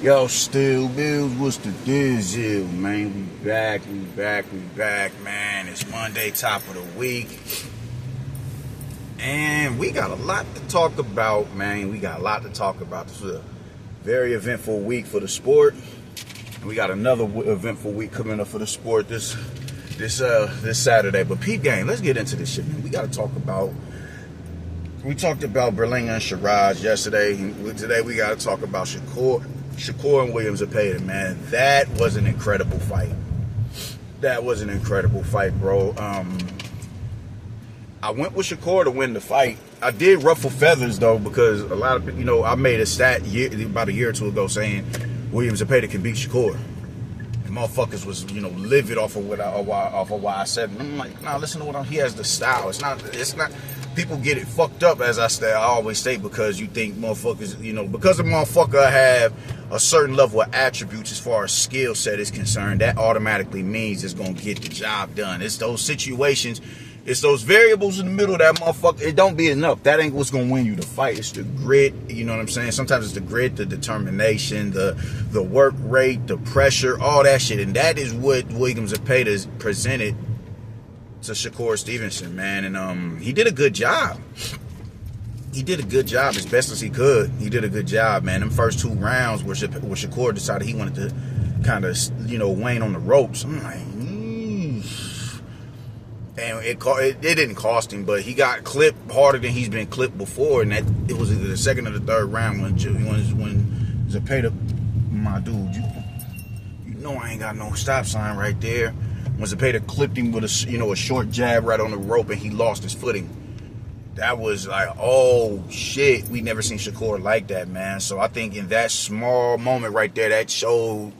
Yo, still Bills, what's the deal, man? We back, man. It's Monday, top of the week. And we got a lot to talk about, man. We got a lot to talk about. This was a very eventful week for the sport. And we got another eventful week coming up for the sport this Saturday. But Pete gang, let's get into this shit, man. We talked about Berlanga and Shiraz yesterday. Today we got to talk about Shakur and Williams Zepeda, man. That was an incredible fight. Bro. I went with Shakur to win the fight. I did ruffle feathers, though, because a lot of people, I made a stat about a year or two ago saying Williams Zepeda can beat Shakur. And motherfuckers was, livid off of what I said. And I'm like, nah, listen to what he has the style. It's not. People get it fucked up, as I always say, because you think motherfuckers, because a motherfucker have a certain level of attributes as far as skill set is concerned, that automatically means it's going to get the job done. It's those situations, it's those variables in the middle of that motherfucker. It don't be enough. That ain't what's going to win you the fight. It's the grit, you know what I'm saying? Sometimes it's the grit, the determination, the work rate, the pressure, all that shit. And that is what Williams Zepeda presented to Shakur Stevenson, man. And he did a good job. He did a good job as best as he could. He did a good job, man. Them first two rounds where Shakur decided he wanted to kind of, wane on the ropes. I'm like, and it didn't cost him, but he got clipped harder than he's been clipped before. And it was either the second or the third round when Zepeda, my dude, I ain't got no stop sign right there. When Zepeda clipped him with a short jab right on the rope and he lost his footing. That was like, oh shit, we never seen Shakur like that, man. So I think in that small moment right there, that showed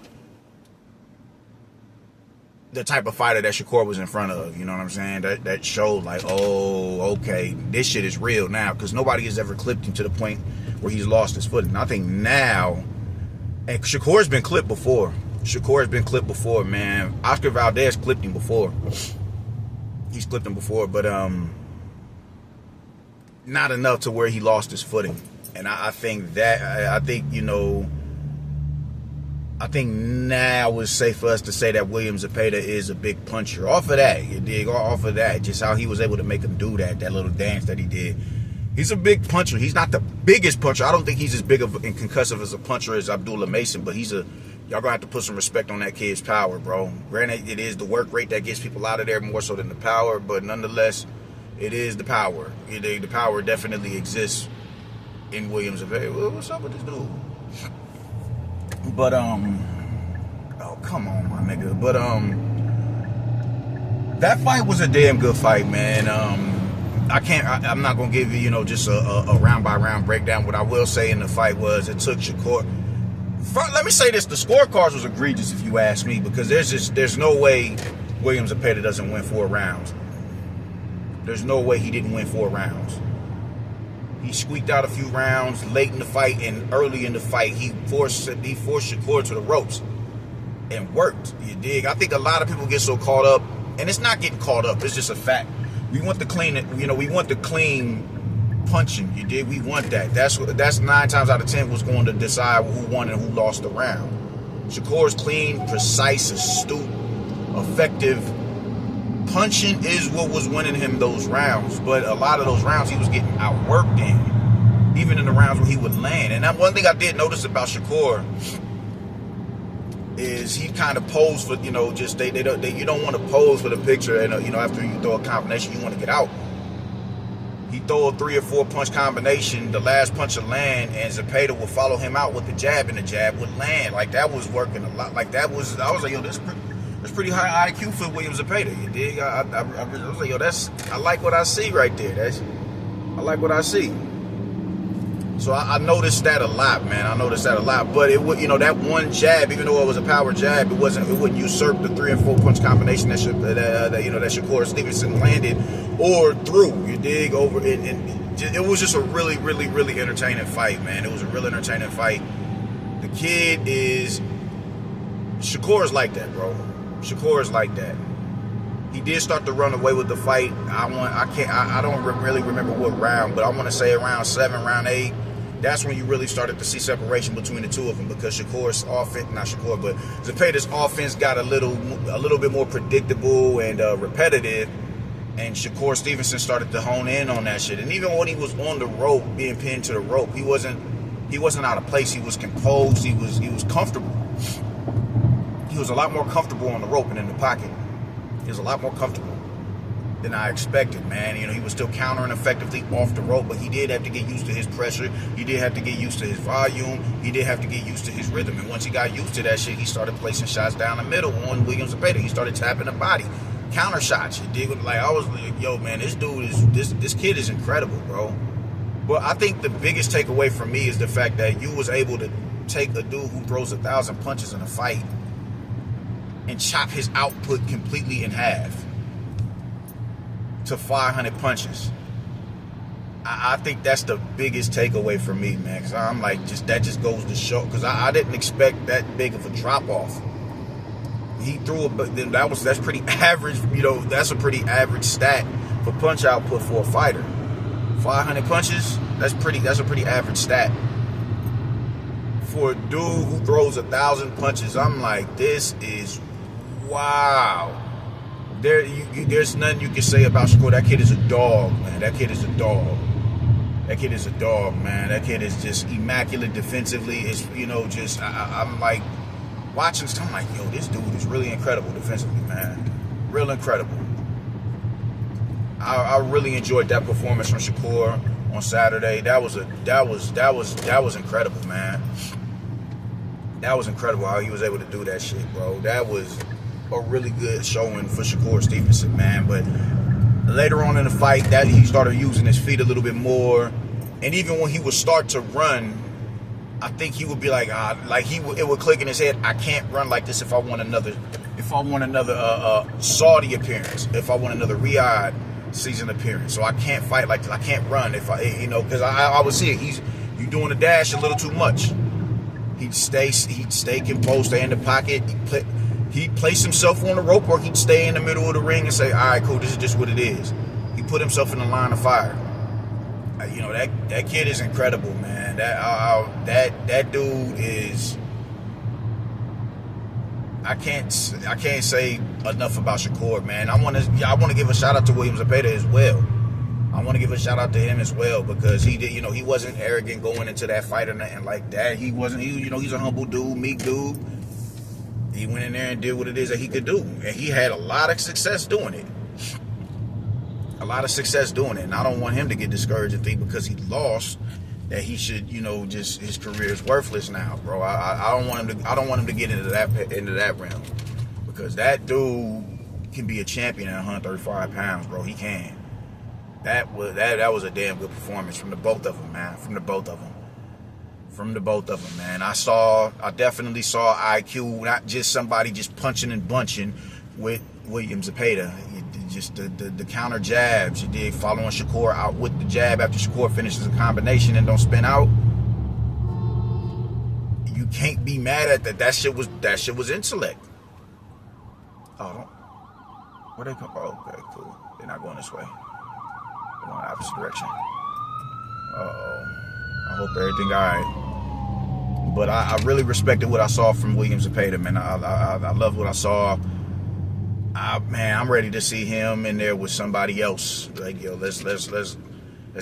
the type of fighter that Shakur was in front of. You know what I'm saying? That showed like, oh, okay, this shit is real now, because nobody has ever clipped him to the point where he's lost his footing. I think now, and Shakur's been clipped before. Man. Oscar Valdez clipped him before. He's clipped him before, but not enough to where he lost his footing. And I think now it's safe for us to say that Williams Zepeda is a big puncher. Off of that, just how he was able to make him do that little dance that he did. He's a big puncher. He's not the biggest puncher. I don't think he's as big of and concussive as a puncher as Abdullah Mason, but y'all gonna have to put some respect on that kid's power, bro. Granted, it is the work rate that gets people out of there more so than the power, but nonetheless, it is the power. The power definitely exists in Williams Zepeda. What's up with this dude? But oh come on, my nigga. But that fight was a damn good fight, man. I'm not gonna give you, just a round by round breakdown. What I will say in the fight was it took Shakur. Let me say this: the scorecards was egregious, if you ask me, because there's no way Williams Zepeda doesn't win 4 rounds. There's no way he didn't win 4 rounds. He squeaked out a few rounds late in the fight, and early in the fight, he forced Shakur to the ropes and worked. You dig? I think a lot of people get so caught up, and it's not getting caught up. It's just a fact. We want the clean, punching. You dig? We want that. That's 9 times out of 10 what's going to decide who won and who lost the round. Shakur's clean, precise, astute, effective punching is what was winning him those rounds. But a lot of those rounds he was getting outworked in, even in the rounds where he would land. And that one thing I did notice about Shakur is he kind of posed for, you don't want to pose for the picture, and after you throw a combination, you want to get out. He throw a 3 or 4 punch combination, the last punch would land, and Zepeda would follow him out with the jab, and the jab would land. Like, that was working a lot. Like, I was like, yo, that's pretty high IQ for Williams Zepeda. You dig? I was like, yo, I like what I see right there. I like what I see. So I noticed that a lot, man. But it would, that one jab, even though it was a power jab, it wouldn't usurp the 3 and 4 punch combination that Shakur Stevenson landed or threw. You dig? Over it, and it was just a really, really, really entertaining fight, man. It was a really entertaining fight. The kid is Shakur is like that, bro. Shakur is like that. He did start to run away with the fight. I don't really remember what round, but I want to say around 7, round 8. that's when you really started to see separation between the two of them, because Shakur's offense, not Shakur, but Zepeda's offense got a little bit more predictable and repetitive, and Shakur Stevenson started to hone in on that shit. And even when he was on the rope, being pinned to the rope, he wasn't out of place. He was composed. He was comfortable. He was a lot more comfortable on the rope and in the pocket. He was a lot more comfortable than I expected, man. You know, he was still countering effectively off the rope, but he did have to get used to his pressure. He did have to get used to his volume. He did have to get used to his rhythm. And once he got used to that shit, he started placing shots down the middle on Williams Zepeda. He started tapping the body, counter shots. You dig? Like, I was like, yo, man, this dude is this kid is incredible, bro. But I think the biggest takeaway from me is the fact that you was able to take a dude who throws 1,000 punches in a fight and chop his output completely in half to 500 punches. I think that's the biggest takeaway for me, man. Because I'm like, that just goes to show. Because I didn't expect that big of a drop off. He threw that's pretty average. You know, that's a pretty average stat for punch output for a fighter. 500 punches. That's a pretty average stat for a dude who throws 1,000 punches. I'm like, this is wow. There's nothing you can say about Shakur. That kid is a dog, man. That kid is a dog. That kid is a dog, man. That kid is just immaculate defensively. It's, you know, just, I'm like, watching this, I'm like, yo, this dude is really incredible defensively, man. Real incredible. I really enjoyed that performance from Shakur on Saturday. That was incredible, man. That was incredible how he was able to do that shit, bro. That was a really good showing for Shakur Stevenson, man. But later on in the fight, that he started using his feet a little bit more, and even when he would start to run, I think he would be like it would click in his head. I can't run like this if I want another Saudi appearance, if I want another Riyadh season appearance. So I can't fight like this. I can't run if I, you know, because I would see it. You doing the dash a little too much. He'd stay composed, stay in the pocket. He'd place himself on the rope, or he'd stay in the middle of the ring and say, all right, cool, this is just what it is. He put himself in the line of fire. You know, that kid is incredible, man. That dude is, I can't say enough about Shakur, man. I want to give a shout out to Williams Zepeda as well. I want to give a shout out to him as well, because he did, you know, he wasn't arrogant going into that fight or nothing like that. He wasn't, you know, he's a humble dude, meek dude. He went in there and did what it is that he could do. And he had a lot of success doing it. A lot of success doing it. And I don't want him to get discouraged and think because he lost that he should, you know, just his career is worthless now, bro. I don't want him to get into that realm. Because that dude can be a champion at 135 pounds, bro. He can. That was a damn good performance from the both of them, man. From the both of them, man. I definitely saw IQ, not just somebody just punching and bunching with Williams Zepeda. Just the counter jabs. You did following Shakur out with the jab after Shakur finishes a combination and don't spin out. You can't be mad at that. That shit was intellect. Oh, where they come? Oh, okay, cool. They're not going this way. They're going the opposite direction. I hope everything all right. But I really respected what I saw from Williams Zepeda, man. I love what I saw. Man, I'm ready to see him in there with somebody else. Like, yo, let's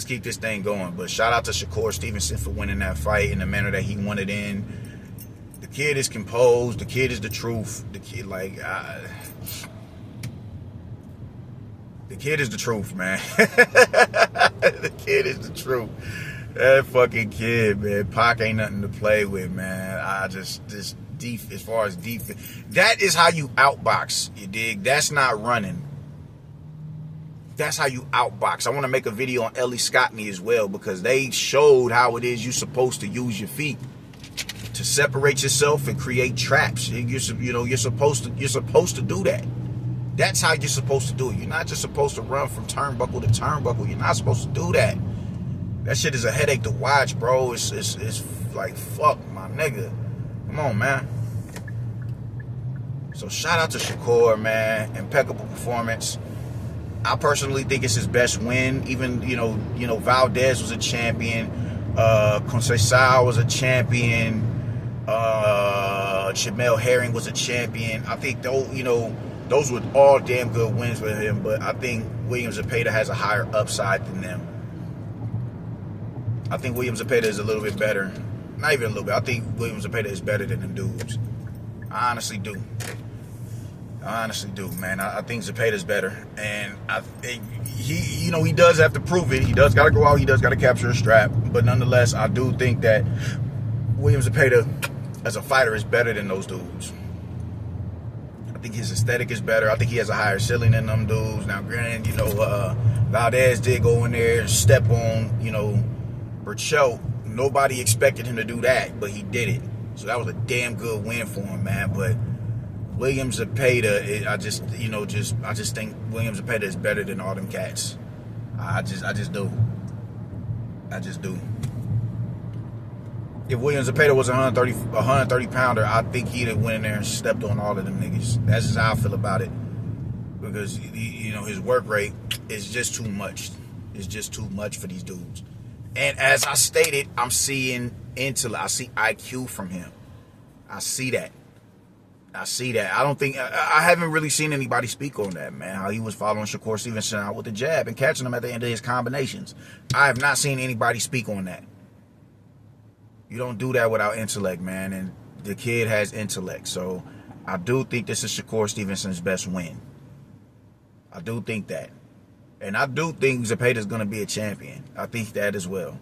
keep this thing going. But shout out to Shakur Stevenson for winning that fight in the manner that he won it in. The kid is composed. The kid is the truth. The kid, the kid is the truth, man. The kid is the truth. That fucking kid, man. Pac ain't nothing to play with, man. As far as defense, that is how you outbox. You dig? That's not running. That's how you outbox. I want to make a video on Ellie Scottney as well, because they showed how it is you're supposed to use your feet to separate yourself and create traps. You're supposed to do that. That's how you're supposed to do it. You're not just supposed to run from turnbuckle to turnbuckle. You're not supposed to do that. That shit is a headache to watch, bro. It's like, fuck, my nigga. Come on, man. So shout out to Shakur, man. Impeccable performance. I personally think it's his best win. Even, you know, Valdez was a champion. Conceição was a champion. Jamel Herring was a champion. I think those were all damn good wins for him, but I think William Zepeda has a higher upside than them. I think William Zepeda is a little bit better. Not even a little bit. I think William Zepeda is better than them dudes. I honestly do. Man. I think Zepeda's better. And I think he does have to prove it. He does got to go out. He does got to capture a strap. But nonetheless, I do think that William Zepeda as a fighter is better than those dudes. I think his aesthetic is better. I think he has a higher ceiling than them dudes. Now, granted, Valdez did go in there and step on, Burchell. Nobody expected him to do that, but he did it. So that was a damn good win for him, man. But William Zepeda, I just think William Zepeda is better than all them cats. I just do. If William Zepeda was a 130 pounder, I think he'd have went in there and stepped on all of them niggas. That's just how I feel about it. Because his work rate is just too much. It's just too much for these dudes. And as I stated, I'm seeing intellect. I see IQ from him. I see that. I haven't really seen anybody speak on that, man. How he was following Shakur Stevenson out with the jab and catching him at the end of his combinations. I have not seen anybody speak on that. You don't do that without intellect, man. And the kid has intellect. So I do think this is Shakur Stevenson's best win. I do think that. And I do think Zepeda's going to be a champion. I think that as well.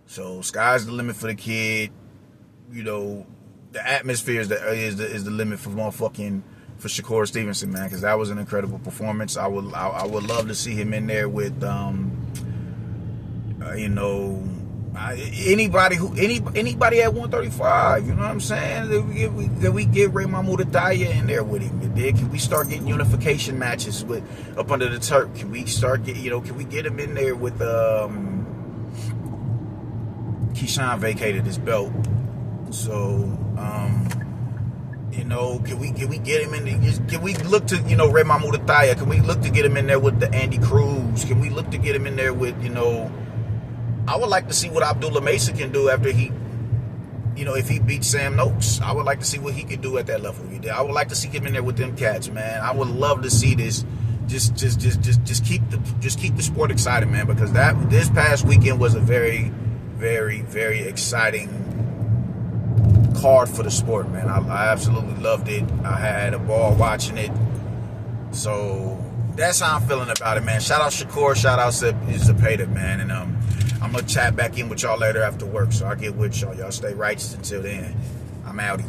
So sky's the limit for the kid. The atmosphere is the limit for Shakur Stevenson, man. Because that was an incredible performance. I would love to see him in there with anybody at 135. You know what I'm saying? Can we get Ray Mahmoud Adaya in there with him? Can we start getting unification matches up under the Turk? Can we start can we get him in there with Keyshawn vacated his belt, so can we get him in there? Can we look to Ray Mahmoud Adaya? Can we look to get him in there with the Andy Cruz? Can we look to get him in there with I would like to see what Abdullah Mesa can do after he, if he beats Sam Noakes. I would like to see what he can do at that level. I would like to see him in there with them cats, man. I would love to see this. Just keep the sport excited, man, because this past weekend was a very, very, very exciting card for the sport, man. I absolutely loved it. I had a ball watching it. So that's how I'm feeling about it, man. Shout out Shakur, shout out Zepeda, man, and I'm gonna chat back in with y'all later after work, so I'll get with y'all. Y'all stay righteous until then. I'm outie.